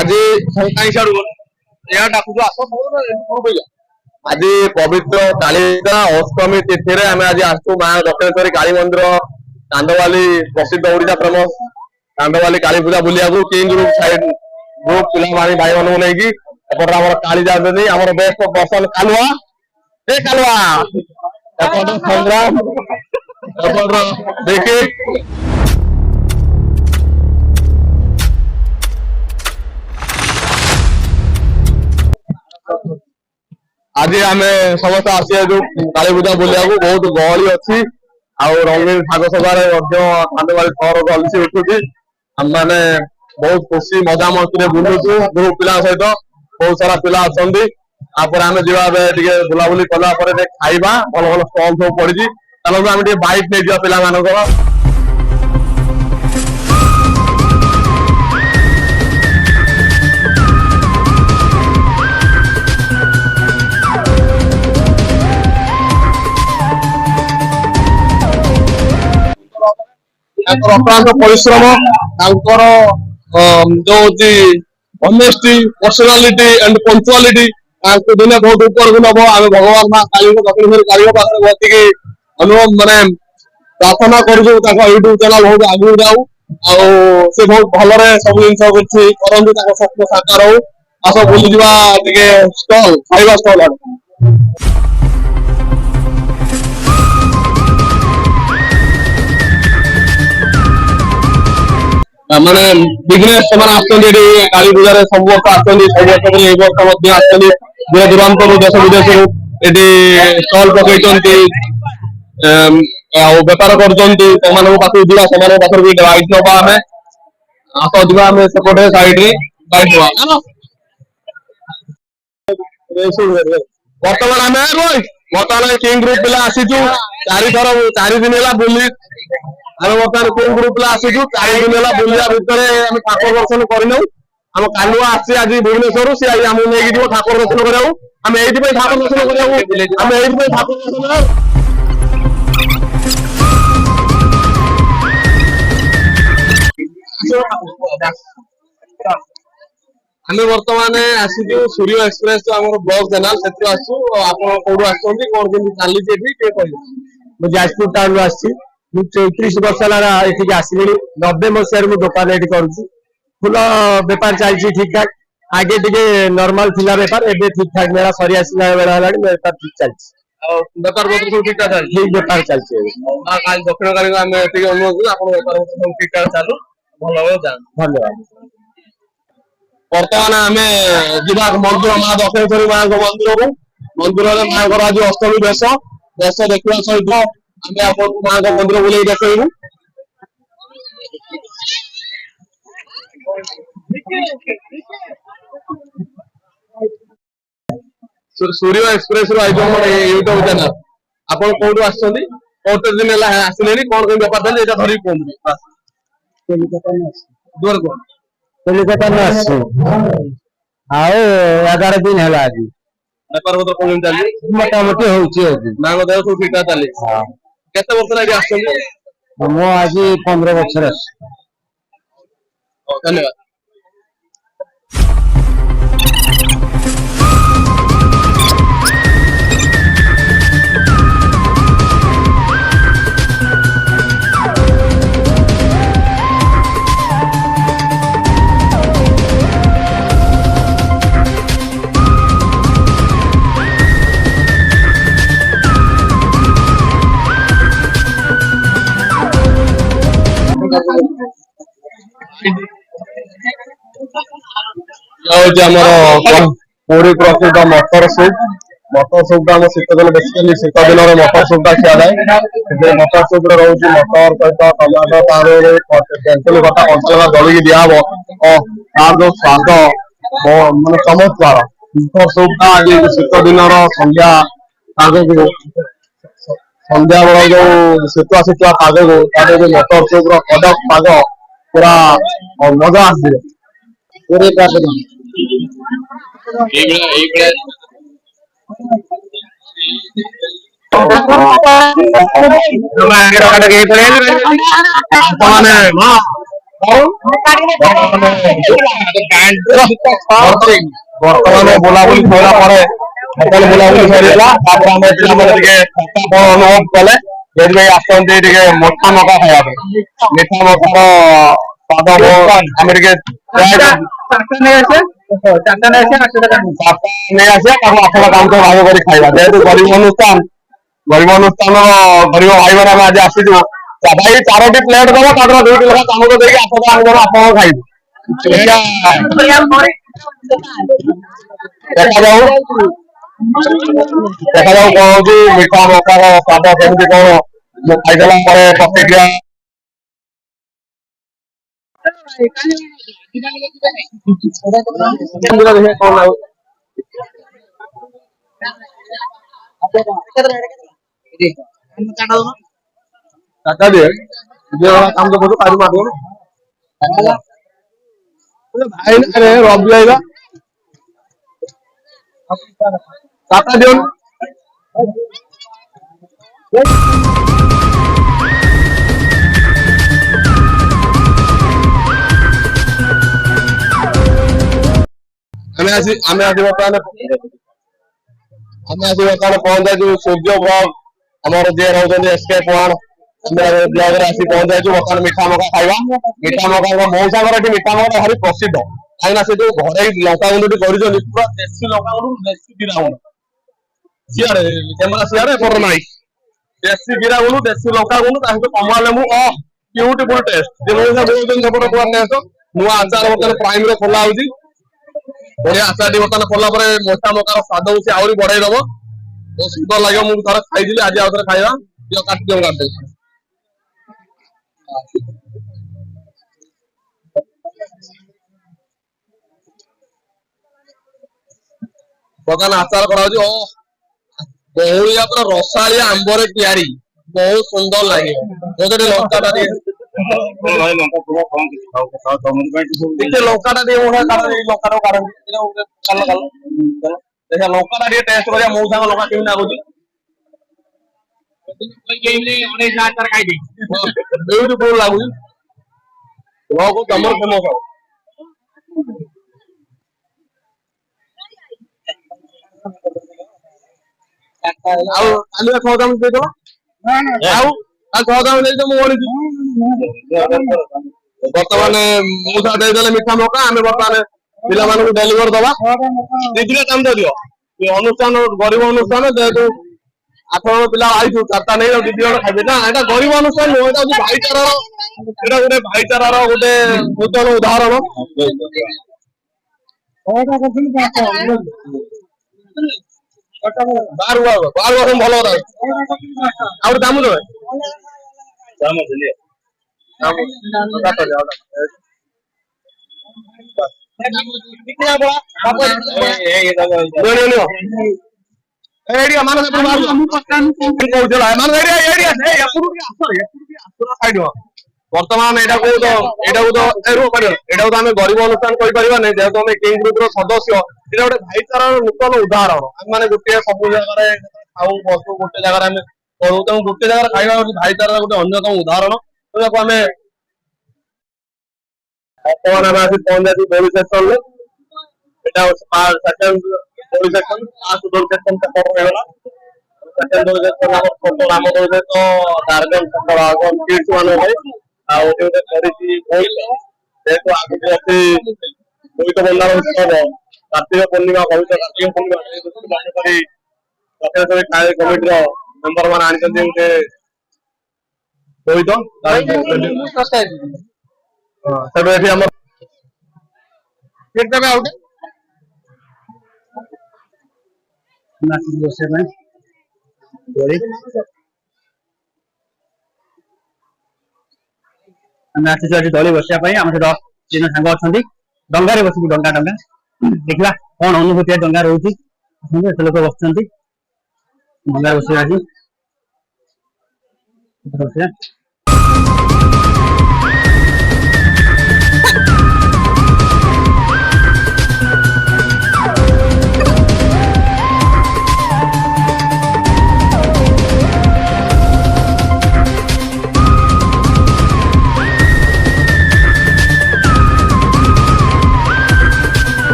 ଆଜି ଆଜି ପବିତ୍ର କାଳିକା ଅଷ୍ଟମୀ ତିଥିରେ ଆମେ ଆଜି ଆସଛୁ ମା ଦକ୍ଷିଣେଶ୍ୱରୀ କାଳୀ ମନ୍ଦିର ଚାନ୍ଦବାଲି ପ୍ରସିଦ୍ଧ ଓଡିଶା ଫେମସ ଚାନ୍ଦବାଲି କାଳୀ ପୂଜା ବୁଲିବାକୁ କିଙ୍ଗ ଗ୍ରୁପ ସାଇଡ ଗ୍ରୁପ ପିଲାମାନେ ଭାଇ ମାନଙ୍କୁ ନେଇକି ଏପଟେ ଆମର କାଳି ଯାଉଛନ୍ତି ଆମର ବେଷ୍ଟ ପର୍ସନ କାଲୁଆ ଏ କାଲୁଆ ଏପଟ ସଂଗ୍ରାମ ଏପଟ ଦେଖି आज आम समस्त आसू काली पूजा बुलिया बहुत गहली अच्छी आउ रंगीन साग सगार चांदबाड़ी सहर गलसी उठुची आम मैंने बहुत खुशी मजा मस्ती बुलुचु ग्रुप पिला सहित बहुत सारा पिला अच्छा आम जा बुलाबुली कलापर खाइबा भल भल स्टल सब पड़ी चलो आम बाइक नहीं जा पिला अक्रांत परिश्रम जो ऑनेस्टी पर्सनालिटी एंड पंक्चुअलिटी दिने बहुत ऊपर को नब आम भगवान माँ काली दक्षिणेश्वरी काली पाखे बसिक अनुभव माने प्रार्थना कर यूट्यूब चैनल बहुत आगे जाऊ से बहुत भलरे सब जिन कर स्वप्न साकार हो आस बुली स्टल खाइबा स्टल माने बिजनेस काली पूजा सब वर्ष आसर्ष दूर दूरांत देश विदेश स्टल पकड़ बेपार कर पाखक जा पाखर भी गाइड नवा आम आस जा सेपटे साइड गाइड नवा बर्तमान आम बर्तमान किंग ग्रुप पिला आसीचु चार दिन है बुली आम बर्तमान किंग ग्रुप पिला आसीचु 4 दिन है बुलिया भितर आम ठाकुर दर्शन करनौ आम कालुआ आसी आज भुवनेश्वर सी आज आमको नहीं जीव ठाकुर दर्शन करा आम ये ठाकुर दर्शन करा आम ये ठाकुर दर्शन आम बर्तमान आसीचु सूर्य एक्सप्रेस जो आम ब्लॉग चैनल से आसू आप कौटू आसुँच कौन केमती चली जाजपुर टाउन आसी 34 वर्ष है आसली 90 मसीह दुकान ये करुँ फुल बेपार चलती ठीक ठाक आगे टे नॉर्मल थिला बेपार एबे ठीक ठाक मेरा सरी आसला बेला बेपार ठीक चलती बेपार पत्र सब ठीक ठाक ठीक बेपार चलती दक्षिण काली आम अनुरोध बेपार सब ठीक ठाक चलू भल धन्यवाद बर्तमान आम जा मंदिर माँ दक्षिणेश्वरी माँ मंदिर मंदिर में माँ आज अष्टमी बेश बेश देखा सहित आम आपको माँ मंदिर बुले देखू सूर्य एक्सप्रेस यूट्यूब चैनल आप कौटू आते दिन आसिले कौन कौन बेपार चलिए धरिक कहते दुआर कौन कलिकता में आसु 11 दिन है आज बेपार पत्र कौन चलिए मोटामोटी होची माँ देह सब ठीक ठाक चली केते वर्ष लगे आस मो आज 15 वर्ष धन्यवाद पूरी प्रसिद्ध मटर सूप आम शीत दिन बेसिकली शीत दिन मटर सूपा खिया जाए मटर सूप रोचे मटर सहित टमाटो तेंतुली कटा कंचना दलिकी दिहब तार जो स्वाद मानने चमत्कार मटर सूपटा आज शीत दिन संध्या पागक संध्या बेल जो शीतुआ शीतुआ पागक मटर सूप कड़क पाग पूरा मजा आस पूरे ବର୍ତ୍ତମାନ ବୁଲାବୁଲି ସରିଲା ପରେ ହୋଟେଲ ବୁଲାବୁଲି ସରିଗଲା ତାପରେ ଆମେ ପିଲାମାନେ ଟିକେ ଥକା ଅନୁଭବ କଲେ ସେଥିପାଇଁ ଆସନ୍ତି ଟିକେ ମିଠା ମକା ଖାଇବା ପାଇଁ ମିଠା ମକାର ସ୍ୱାଦ ଆମେ ଟିକେ ଚାରିଟା ନେଇ ଆସିବା ତାକୁ 8ଟା କାମ ଭାଗ କରି ଖାଇବା ଯେହେତୁ ଗରିବ ଅନୁଷ୍ଠାନ ଗରିବ ଭାଇ ମାନେ ଆମେ ଆଜି ଆସିଛୁ ଭାଇ 4ଟି ପ୍ଲେଟ ଦବ ତାପରେ 2ଟି ଲେଖା ଚାମଚ ଦେଇକି 8ଟା ଆମର ଆପଣ ଖାଇବୁ ଦେଖାଯାଉ ଦେଖାଯାଉ କଣ ହଉଛି ମିଠା ମକାର ସ୍ୱାଦ କେମିତି କଣ ମୁଁ ଖାଇଦେଲା ପରେ ପ୍ରତିକ୍ରିୟା টাকা দিয়ে যে কাম তো করছো কাজু মারবো ভাই রে রবি আইবা টাকা দিও ଆମେ ଆଜି ବର୍ତ୍ତମାନ ପହଞ୍ଚାଇଛୁ ସୂର୍ଯ୍ୟ ବ୍ଲଗ ଆମର ଯିଏ ରହୁଛନ୍ତି SK ପୱାର ବ୍ଲଗରେ ଆସି ପହଞ୍ଚାଇଛୁ ବର୍ତ୍ତମାନ ମିଠା ମକା ଖାଇବା ମିଠା ମକା ମଉସାଙ୍କର ଏଠି ମିଠା ମକା ଭାରି ପ୍ରସିଦ୍ଧ କାହିଁକିନା ସେ ଯୋଉ ଘରୋଇ ଲଙ୍କାଗୁଣ୍ଡଟି କରିଛନ୍ତି ପୁରା ଦେଶୀ ଲଙ୍କାଗୁଣ୍ଡ ଦେଶୀ ଜିରା ଗୁଣ୍ଡ ସିଆଡେ କ୍ୟାମେରା ସିଆଡେ ଏପଟ ନାହିଁ ଦେଶୀ ଜିରା ଗୁଣ୍ଡ ଦେଶୀ ଲଙ୍କାଗୁଣ୍ଡ ତା ସହିତ କମଳା ଲେମ୍ବୁ ବ୍ୟୁଟିଫୁଲ ଟେଷ୍ଟ ଯେ ମଉସା କହୁଛନ୍ତି ସେପଟ ପୁରା ଟେଷ୍ଟ ନୂଆ ଆଚାର ବର୍ତ୍ତମାନ ପ୍ରାଇମରେ ଖୋଲା ହଉଛି ବଢିଆ ଆଚାରଟି ବର୍ତ୍ତମାନ ଖୋଲା ପରେ ମିଠା ମକାର ସ୍ୱାଦକୁ ସେ ଆହୁରି ବଢେଇ ଦବ ବହୁତ ସୁନ୍ଦର ଲାଗିବ ମୁଁ ଥରେ ଖାଇଥିଲି ଆଜି ଆଉ ଥରେ ଖାଇବା କାଟିଦିଅ ବର୍ତ୍ତମାନ ଆଚାର କରାହଉଛି ବହଳିଆ ପୁରା ରସାଳିଆ ଆମ୍ବରେ ତିଆରି ବହୁତ ସୁନ୍ଦର ଲାଗେ ଯଦି ଲଙ୍କାଟା ଟିକେ ଲଙ୍କାଟା ଟିକେ ଲଙ୍କାଟାକୁ କାଢନ୍ତି ଲଙ୍କାଟା ଟିକେ ଟେଷ୍ଟ କରିବା ମୋ ସାଙ୍ଗ ଲଙ୍କା କେମିତି ଲାଗୁଛି ବ୍ୟୁଟିଫୁଲ ଲାଗୁଛି ତମର ଫେମସ ଆଉ କାଲି 6 ଦାମ ଦେଇଦବ ଆଉ 6 ଦାମ ଦେଇଦ ମୁଁ ଓଳିଛି ବର୍ତ୍ତମାନ ମଉସା ଦେଇଦେଲେ ମିଠା ମକା ଆମେ ବର୍ତ୍ତମାନ ପିଲାମାନଙ୍କୁ ଡେଲିଭର ଦବା ଦିଦିରେ କାମ ଦିଅ ଅନୁଷ୍ଠାନ ଗରିବ ଅନୁଷ୍ଠାନ ଯେହେତୁ 8 ଜଣ ପିଲା ଆଇଛୁ 4ଟା ନେଇ 2 ଜଣ ଖାଇବେ ନା ଏଇଟା ଗରିବ ଅନୁଷ୍ଠାନ ନୁହଁ ଏଇଟା ହଉଛି ଭାଇଚାରାର ଏଇଟା ଗୋଟେ ଭାଇଚାରାର ଗୋଟେ ନୂତନ ଉଦାହରଣ ବାହାରୁ ଭଲ କଥା ଆଉ ଦାମ ଦେବେ ବର୍ତ୍ତମାନ ଏଇଟାକୁ ତ ଆମେ ଗରିବ ଅନୁଷ୍ଠାନ କହିପାରିବାନି ଯେହେତୁ ଆମେ କିଙ୍ଗ ଗ୍ରୁପର ସଦସ୍ୟ ଏଇଟା ଗୋଟେ ଭାଇଚାରାର ନୂତନ ଉଦାହରଣ ଆମେ ମାନେ ଗୋଟିଏ ସବୁ ଜାଗାରେ ଖାଉ ବସୁ ଗୋଟେ ଜାଗାରେ ଆମେ କରୁ ତେଣୁ ଗୋଟେ ଜାଗାରେ ଖାଇବା ହଉଛି ଭାଇଚାରାର ଗୋଟେ ଅନ୍ୟତମ ଉଦାହରଣ ତାକୁ ଆମେ ବର୍ତ୍ତମାନ ଆମେ ଆସି ପହଞ୍ଚାଇଛୁ ଦୋଳି ସେକ୍ସନରେ এটা হচ্ছে সেকেন্ড দোল সেকশন ফার্স্ট দোল সেকশন টা করা হলো সেকেন্ড দোল সেকশন আমার ছোট নাম দোল তো গার্জেন সকল আগন কিডস মানে ভাই ଆଉ ଗୋଟେ କରିଛି ବୋଇତ ଯେହେତୁ ଆଗକୁ ଅଛି ବୋଇତ ବନ୍ଦାଣ ଉତ୍ସବ କାର୍ତ୍ତିକ ପୂର୍ଣ୍ଣିମା ପବିତ୍ର କାର୍ତ୍ତିକ ପୂର୍ଣ୍ଣିମା କରି ସତେଶ୍ୱରୀ କାଳି କମିଟିର ମେମ୍ବର ମାନେ ଆଣିଛନ୍ତି ଗୋଟେ ବୋଇତ ତେବେ ଏଠି ଆମର କେତେ ଆଉ ବସିବା ପାଇଁ ଆମେ ଆସିଛୁ ଆଜି ଦୋଳି ବସିବା ପାଇଁ ଆମ ସହିତ 3 ସାଙ୍ଗ ଅଛନ୍ତି ଡଙ୍ଗାରେ ବସିକି ଡଙ୍ଗା ଦେଖିବା କଣ ଅନୁଭୂତି ଡଙ୍ଗା ରହୁଛି ଏତେ ଲୋକ ବସୁଛନ୍ତି ଡଙ୍ଗାରେ ବସିବା ଆଜି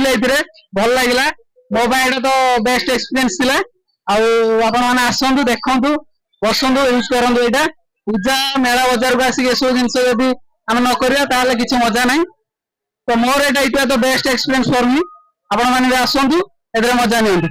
ଆସିଲେ ଏଥିରେ ଭଲ ଲାଗିଲା ମୋ ପାଇଁ ଏଇଟା ତ ବେଷ୍ଟ ଏକ୍ସପିରିଏନ୍ସ ଥିଲା ଆଉ ଆପଣ ମାନେ ଆସନ୍ତୁ ଦେଖନ୍ତୁ ବସନ୍ତୁ ୟୁଜ କରନ୍ତୁ ଏଇଟା ପୂଜା ମେଳା ବଜାରକୁ ଆସିକି ଏସବୁ ଜିନିଷ ଯଦି ଆମେ ନ କରିବା ତାହେଲେ କିଛି ମଜା ନାହିଁ ତ ମୋର ଏଇଟା ଇଟ୍ ୱାଜ ଦ ବେଷ୍ଟ ଏକ୍ସପିରିଏନ୍ସ ଫର ମି ଆପଣ ମାନେ ବି ଆସନ୍ତୁ ଏଥିରେ ମଜା ନିଅନ୍ତୁ।